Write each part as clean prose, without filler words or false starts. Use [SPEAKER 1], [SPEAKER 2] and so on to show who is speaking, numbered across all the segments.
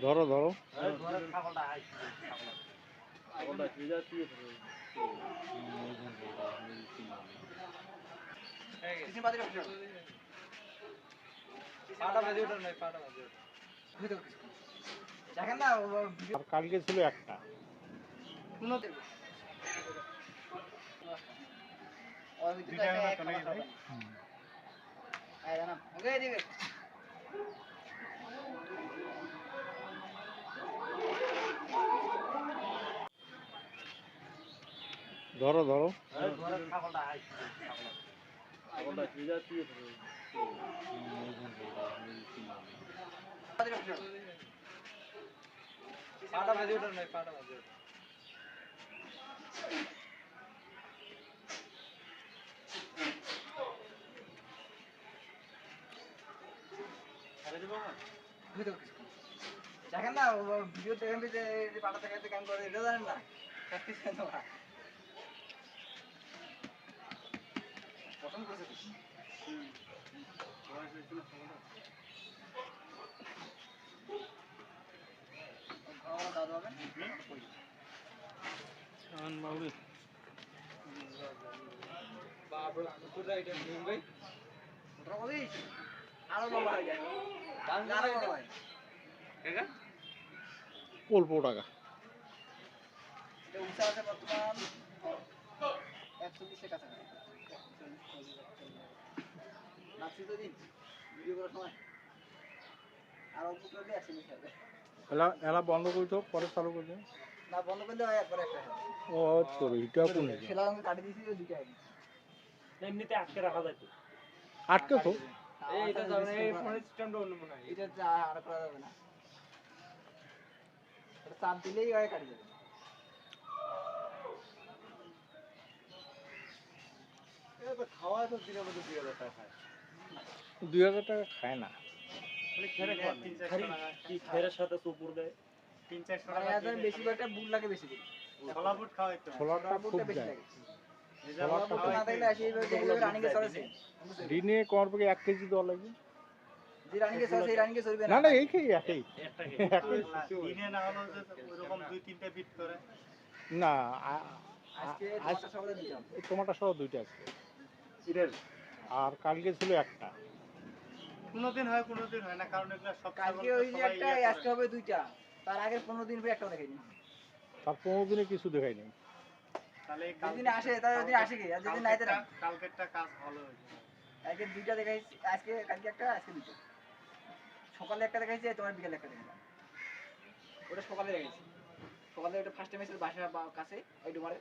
[SPEAKER 1] ধরো ধরো আর কালকে ছিল একটা ধরো ধরো
[SPEAKER 2] দেখেন না ভিডিও দেখেন যে পাটা থেকে কাম করে এটা জানেন না পছন্দ করছে আরো লম্বা হয়ে যায়
[SPEAKER 1] অল্প টাকা
[SPEAKER 2] এটা উঁচা আছে বর্তমান 120 কাছাকাছি নাচি তো দিন ভিডিও করার সময় আর অল্প করলে 120 হবে
[SPEAKER 1] এলা বন্ধ করছো পরে চালু করছো
[SPEAKER 2] না বন্ধ করলে হয় একবার একটা
[SPEAKER 1] ও তো এটা কোন
[SPEAKER 2] সেলা আমি কাটি দিয়েছি ওই দুটো আইডি
[SPEAKER 3] এমনিতে আটকে রাখা যায় তো
[SPEAKER 1] আটকে তো
[SPEAKER 2] এইটা যাবে এই ফোনের সিস্টেমটা অন্য মনে হয় এটা আর করা যাবে না এটা চাপ দিলেই হয় কাটি যাবে এটা খাওয়া তো দিনের মধ্যে 2000 টাকা খায়
[SPEAKER 1] 2000 টাকা খায় না
[SPEAKER 3] কি খেরের সাথে সুপুর দেয়
[SPEAKER 2] 3-400 টাকা এদের বেশি একটা বুট লাগে বেশি করে
[SPEAKER 3] ছোলা বুট খাওয়াই তো
[SPEAKER 1] ছোলাটা খুব
[SPEAKER 2] বেশি
[SPEAKER 1] যায়
[SPEAKER 2] লাগে বুট না থাকলে আসি এইভাবে রানিং এ চলেছে
[SPEAKER 1] দিনে কর পকে 1 কেজি দেওয়া লাগে
[SPEAKER 2] যে রানিং এ চলছে এই রানিং এ চলবে
[SPEAKER 1] না না এই খেয়ে একই
[SPEAKER 3] দিনে না হলো যে ওইরকম 2-3টা বিট করে
[SPEAKER 2] আজকে আজকে সবাই দিলাম
[SPEAKER 1] এই টমেটো সহ দুইটা আছে
[SPEAKER 3] ইরের
[SPEAKER 1] আর কালকে ছিল একটা
[SPEAKER 3] কোনদিন হয় না কারণ এগুলা সব
[SPEAKER 2] কালকে ওই যে একটা আজকে হবে দুইটা তার আগের 15 দিন পরে একটাও দেখাইনি
[SPEAKER 1] তার 15 দিনে কিছু দেখাই নাই
[SPEAKER 3] তাহলে
[SPEAKER 2] যেদিন আসে তার ওদিন আসে কি আর যেদিন নাইতে না
[SPEAKER 3] কালকেরটা কাজ ভালো হয়েছে
[SPEAKER 2] আজকে দুইটা দেখাইছি আজকে কালকে একটা আজকে দুটো সকালে একটা দেখাইছি তোমার বিকালে একটা দেখাইলাম ওটা সকালে দেখাইছি সকালে ওটা ফার্স্ট টাইম এসে বাসা কাছে ওই ডুমারে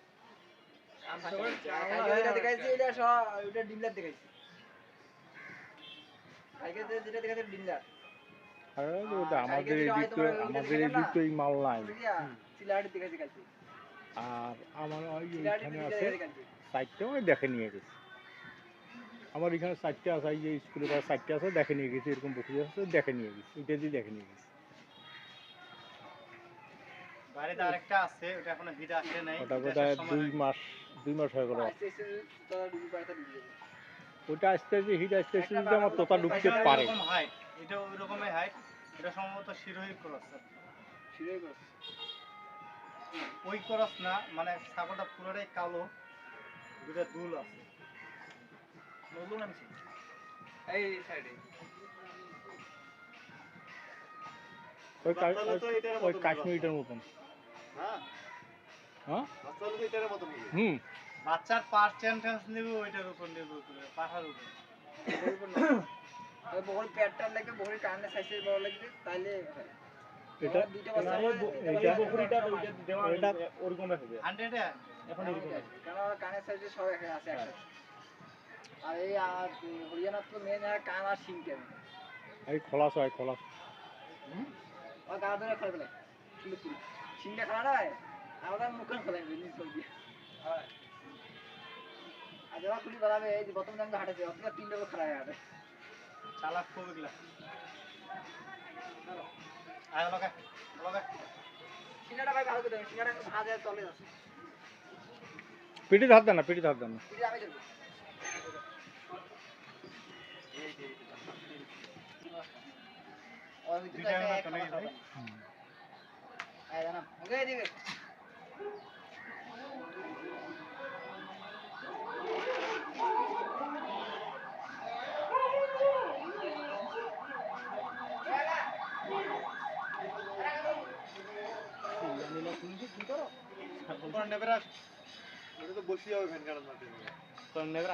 [SPEAKER 2] ওইটা দেখাইছি এটা সব ওটা ডিমলার দেখাইছি কালকে যেটা দেখাইছি ডিমলার
[SPEAKER 1] আরে ওটা আমাদের এদিক তো এই মাল নাই
[SPEAKER 2] সিলাহাটি দেখাইছি কালকে
[SPEAKER 1] আর আমার ওই এখানে আছে সাইটটা ওই দেখে নিয়ে গেছে আমার এখানে সাইটটা আছে এই যে স্কুলে বা সাইটটা আছে দেখে নিয়ে গেছে এরকম বকুড়ি আছে দেখে নিয়ে গেছে এটা দিয়ে দেখে নিয়ে গেছে
[SPEAKER 3] বাইরে আরেকটা আছে ওটা এখনো হিট আসে নাই
[SPEAKER 1] ওটা বোধহয় 2 মাস হয়ে গেল ওটা আসতে যে হিট আসতে যদি আমার তোতা ঢুকতে পারে
[SPEAKER 3] এটা ওই রকমের হাইট এটা সম্ভবত শিরোহী ক্রস
[SPEAKER 2] শিরোই ক্রস
[SPEAKER 3] ওই ক্রস না মানে ছাগলটা পুরোটাই কালো দুটো দুল আছে নতুন আনছি
[SPEAKER 2] এই সাইডে
[SPEAKER 1] ওই কাশ্মীরটার মতন
[SPEAKER 3] হ্যাঁ
[SPEAKER 1] হ্যাঁ
[SPEAKER 3] আসলে তো এটার মতন বাচ্চার পার্সেন্টেজ নেবে ওইটার উপর নির্ভর করে পাঠার উপর
[SPEAKER 2] ওই বড় প্যাটার্ন লাগবে বড় কানের সাইজে বড় লাগবে তাইলে
[SPEAKER 1] এটা
[SPEAKER 2] দুইটা বাচ্চা
[SPEAKER 1] এইটা
[SPEAKER 3] বকরিটা ওইটা দেওয়া এটা ওরকমই হবে 100 এখন এরকম
[SPEAKER 2] কারণ কানের সাইজে সব এখানে আছে একটা আর এই হরিয়ানা তো মেন কান আর শিংকে
[SPEAKER 1] এই খোলাস হয় খোলাস
[SPEAKER 2] ও গা ধরে খেলে বলে শিংটা খাওয়া নয় আমাদের মুখে ফেলে নিজ করে হ্যাঁ আর যখন খুলি বলাবে এই যে প্রথম দিন হাঁটেছে অতটা 3 লোক খারাপ হাঁটে
[SPEAKER 3] চালাক খুব এগুলা আয় লগা
[SPEAKER 2] সিঙ্গাটা ভাই ভালো করে দেন সিঙ্গাটা ভাজা চলে যাচ্ছে
[SPEAKER 1] পিঠে ধার দেন না
[SPEAKER 2] পিঠে আমি দেব এই ওই দুটো একটা আয় জানাম ওকে এদিকে
[SPEAKER 3] নেবে রাখ, ওটা তো বসিয়ে হবে ভ্যান গাড়ার মাঠে।
[SPEAKER 1] নেবে